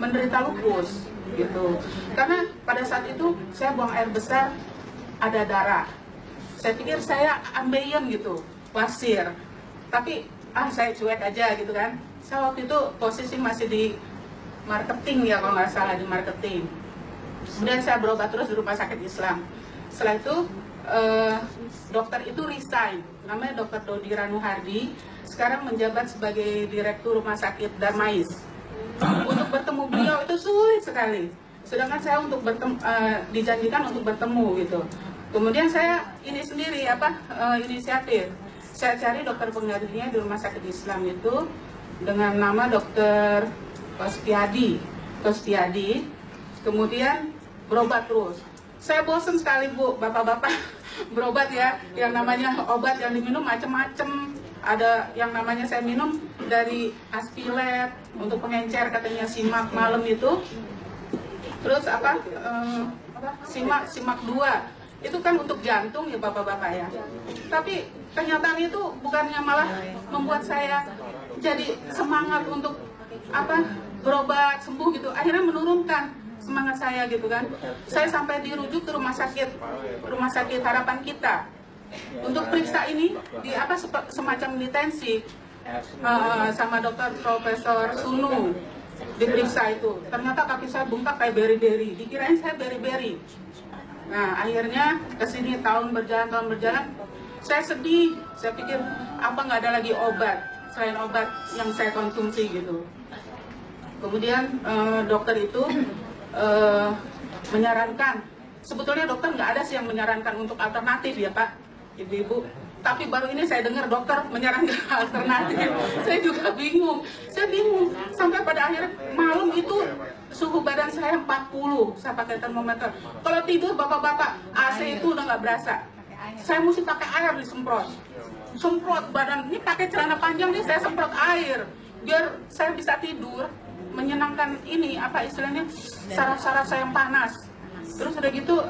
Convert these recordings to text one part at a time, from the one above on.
menderita lupus gitu. Karena pada saat itu saya buang air besar, ada darah. Saya pikir saya ambeien gitu, wasir. Tapi saya cuek aja gitu kan. Saya waktu itu posisi masih di marketing ya, kalau nggak salah di marketing. Kemudian saya berobat terus di rumah sakit Islam. Setelah itu dokter itu resign, namanya Dr. Dodi Ranuhardi, sekarang menjabat sebagai direktur rumah sakit Darmais. Untuk bertemu beliau itu sulit sekali, sedangkan saya untuk dijanjikan untuk bertemu gitu. Kemudian saya ini sendiri inisiatif, saya cari dokter penggantinya di rumah sakit Islam itu dengan nama Dokter Kostiadi. Kemudian berobat terus. Saya bosan sekali Bu, bapak-bapak berobat ya, yang namanya obat yang diminum macam-macam. Ada yang namanya saya minum dari Aspilet untuk pengencer katanya Simak malam itu. Terus Simak 2 itu kan untuk jantung ya bapak-bapak ya. Tapi kenyataan itu bukannya malah membuat saya jadi semangat untuk berobat sembuh gitu. Akhirnya menurunkan semangat saya gitu kan. Saya sampai dirujuk ke rumah sakit Harapan Kita untuk periksa ini di semacam intensif sama dokter Profesor Sunu. Diperiksa itu ternyata kaki saya bengkak kayak beri-beri, dikirain saya beri-beri. Nah akhirnya kesini tahun berjalan, saya sedih. Saya pikir nggak ada lagi obat selain obat yang saya konsumsi gitu. Kemudian dokter itu menyarankan, sebetulnya dokter nggak ada sih yang menyarankan untuk alternatif ya Pak, Ibu-ibu. Tapi baru ini saya dengar dokter menyarankan alternatif. Saya juga bingung. Sampai pada akhirnya malam itu suhu badan saya 40, saya pakai termometer. Kalau tidur bapak-bapak, AC itu udah nggak berasa. Saya mesti pakai air disemprot. Semprot badan, ini pakai celana panjang nih saya semprot air. Biar saya bisa tidur, menyenangkan ini, istilahnya, saraf-saraf saya yang panas. Terus udah gitu,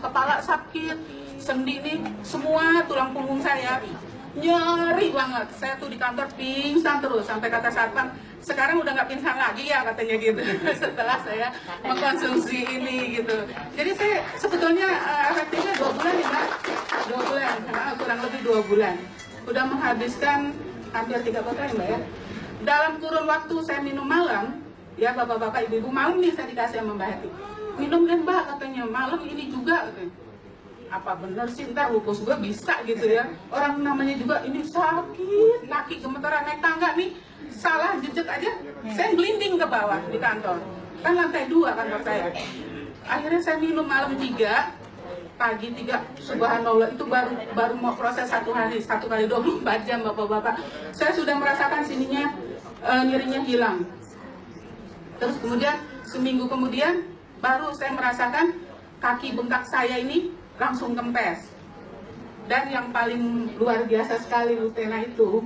kepala sakit, sendi nih, semua tulang punggung saya nyeri banget. Saya tuh di kantor pingsan terus, sampai kata satpam, sekarang udah nggak pingsan lagi ya katanya gitu. Setelah saya mengkonsumsi ini gitu. Jadi saya sebetulnya efektifnya 2 bulan ya Mbak, 2 bulan, kurang lebih 2 bulan. Udah menghabiskan hampir 3 botol ya Mbak ya. Dalam kurun waktu saya minum malam, ya bapak-bapak, ibu-ibu, malam nih saya dikasih sama Mbak Heti. Minum deh Mbak katanya, malam ini juga katanya. Apa bener sih ntar lupus gue bisa gitu ya. Orang namanya juga ini sakit, kaki gemetaran naik tangga nih, salah jejak aja, saya gelinding ke bawah di kantor. Kan lantai 2 kantor saya. Akhirnya saya minum malam 3, pagi 3, subhanallah, itu baru mau proses 1 hari, 1 kali 24 jam bapak-bapak. Saya sudah merasakan sininya nyerinya hilang. Terus kemudian seminggu kemudian baru saya merasakan kaki bengkak saya ini langsung kempes. Dan yang paling luar biasa sekali Lutena itu,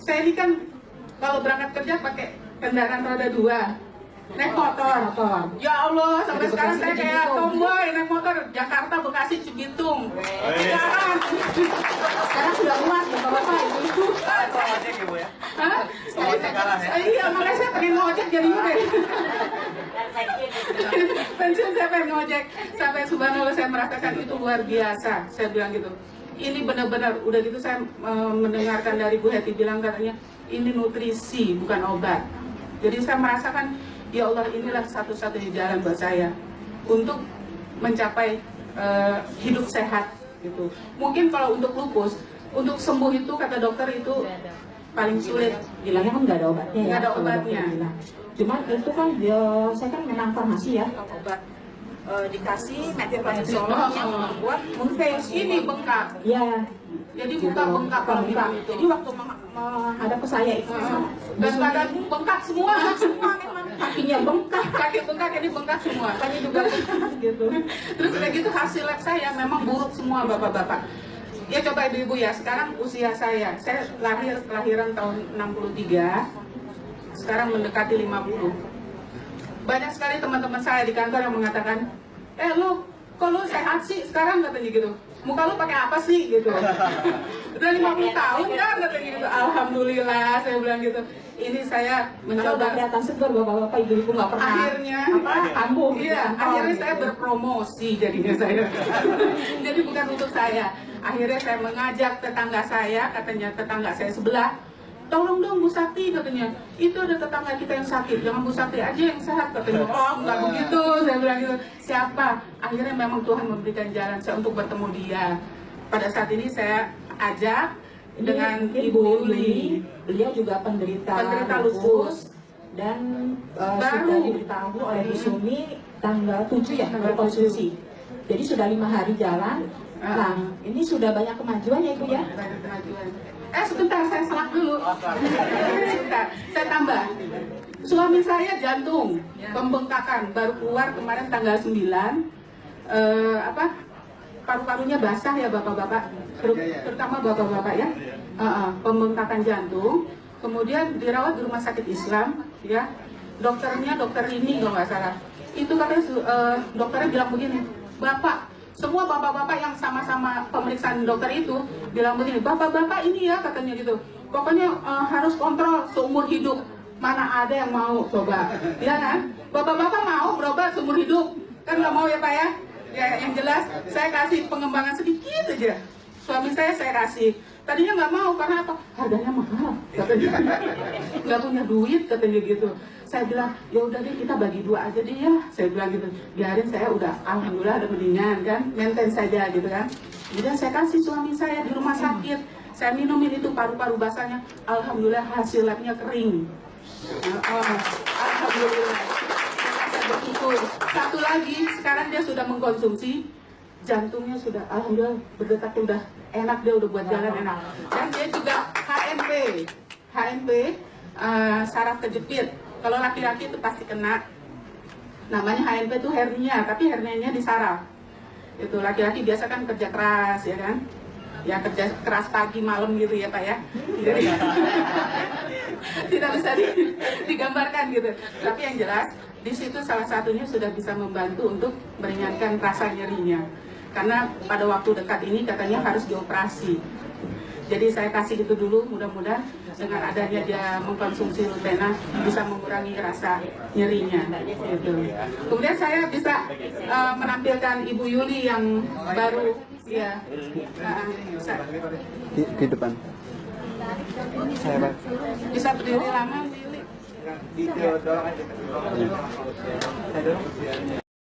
saya ini kan kalau berangkat kerja pakai kendaraan roda 2, naik motor. Ya Allah, sampai sekarang saya kayak tomboy naik motor Jakarta, Bekasi, Cibitung. Sekarang sudah luas bapak-bapak itu. Ojek ya Bu ya? Hah? Ojek kalah ya? Iya, makanya saya pengen ngojek jadinya deh. Pensiun saya pengen ngojek. Sampai subhanallah saya merasakan itu luar biasa. Saya bilang gitu. Ini benar-benar, udah gitu saya mendengarkan dari Bu Heti bilang katanya, ini nutrisi bukan obat. Jadi saya merasakan, ya Allah, inilah satu-satunya jalan buat saya untuk mencapai hidup sehat gitu. Mungkin kalau untuk lupus, untuk sembuh itu kata dokter itu paling sulit. Bilangnya kan nggak ada obatnya ya. Nggak ada obatnya. Cuman itu kan saya kan memang farmasi ya. Obat dikasih metronidazole yang membuat face ini bengkak. Iya. Jadi muka bengkak kalau bilang itu. Jadi waktu menghadap ke saya itu dan badan bengkak semua memang kakinya bengkak. kaki bengkak, ini bengkak semua. Kaki juga gitu. Terus udah gitu hasil lab saya memang buruk semua bapak-bapak. Ya coba ibu-ibu ya, sekarang usia saya kelahiran tahun 63, sekarang mendekati 50. Banyak sekali teman-teman saya di kantor yang mengatakan, lu kok lu sehat sih sekarang katanya gitu, muka lu pakai apa sih gitu. Udah 50 tahun kan katanya gitu. Alhamdulillah saya bilang gitu. Ini saya Kalau udah mencoba. kelihatan segar bapak-bapak ibu-ibu nggak pernah Akhirnya kambuh. iya, akhirnya saya berpromosi jadinya saya. Jadi bukan untuk saya. Akhirnya saya mengajak tetangga saya, katanya tetangga saya sebelah, tolong dong Bu Sakti katanya, itu ada tetangga kita yang sakit, jangan Bu Sakti aja yang sehat katanya. Oh nggak begitu, saya bilang gitu. Siapa? Akhirnya memang Tuhan memberikan jalan saya untuk bertemu dia. Pada saat ini saya ajak dengan Ibu Yuli, beliau juga penderita lupus. Dan Baru. sudah diberitahu oleh Bu Sumi tanggal 7 ya berkonsumsi. Jadi sudah 5 hari jalan. Nah, ini sudah banyak kemajuan ya Ibu ya. Banyak kemajuan. Sebentar, saya selak dulu. Sebentar, saya tambah. Suami saya jantung, pembengkakan, baru keluar kemarin tanggal 9. Paru-parunya basah ya bapak-bapak, terutama bapak-bapak ya. Pembengkakan jantung, kemudian dirawat di rumah sakit Islam, ya. Dokternya dokter ini kalau nggak salah. Itu katanya dokternya bilang begini, Bapak, semua bapak-bapak yang sama-sama pemeriksaan dokter itu bilang begini, bapak-bapak ini ya katanya gitu, pokoknya harus kontrol seumur hidup. Mana ada yang mau coba, ya kan? Bapak-bapak mau berobat seumur hidup, kan nggak mau ya Pak ya? Ya yang jelas saya kasih pengembangan sedikit aja. Suami saya kasih. Tadinya nggak mau karena apa? Harganya mahal, katanya. Nggak punya duit katanya gitu. Saya bilang, ya udah deh kita bagi 2 aja deh ya. Saya bilang gitu, biarin saya udah, alhamdulillah ada mendingan kan, maintain saja gitu kan. Kemudian saya kasih suami saya di rumah sakit, saya minumin itu paru-paru basahnya, alhamdulillah hasil labnya kering. Alhamdulillah. Saya bersyukur. Satu lagi, sekarang dia sudah mengkonsumsi, jantungnya sudah, alhamdulillah berdetak udah enak, dia udah buat jalan enak. Dan dia juga HNP, saraf kejepit. Kalau laki-laki itu pasti kena. Namanya HNP itu hernia, tapi hernianya di saraf. Itu laki-laki biasa kan kerja keras ya kan? Ya kerja keras pagi malam gitu ya Pak ya. Jadi tidak bisa digambarkan gitu. Tapi yang jelas di situ salah satunya sudah bisa membantu untuk meringankan rasa nyerinya. Karena pada waktu dekat ini katanya harus dioperasi. Jadi saya kasih itu dulu, mudah-mudahan dengan adanya dia mengkonsumsi Lutena bisa mengurangi rasa nyerinya. Gitu. Kemudian saya bisa menampilkan Ibu Yuli yang baru, ya. Di depan. Saya Bisa berdiri lama, Bu Yuli. Dorong aja. Saya dorong.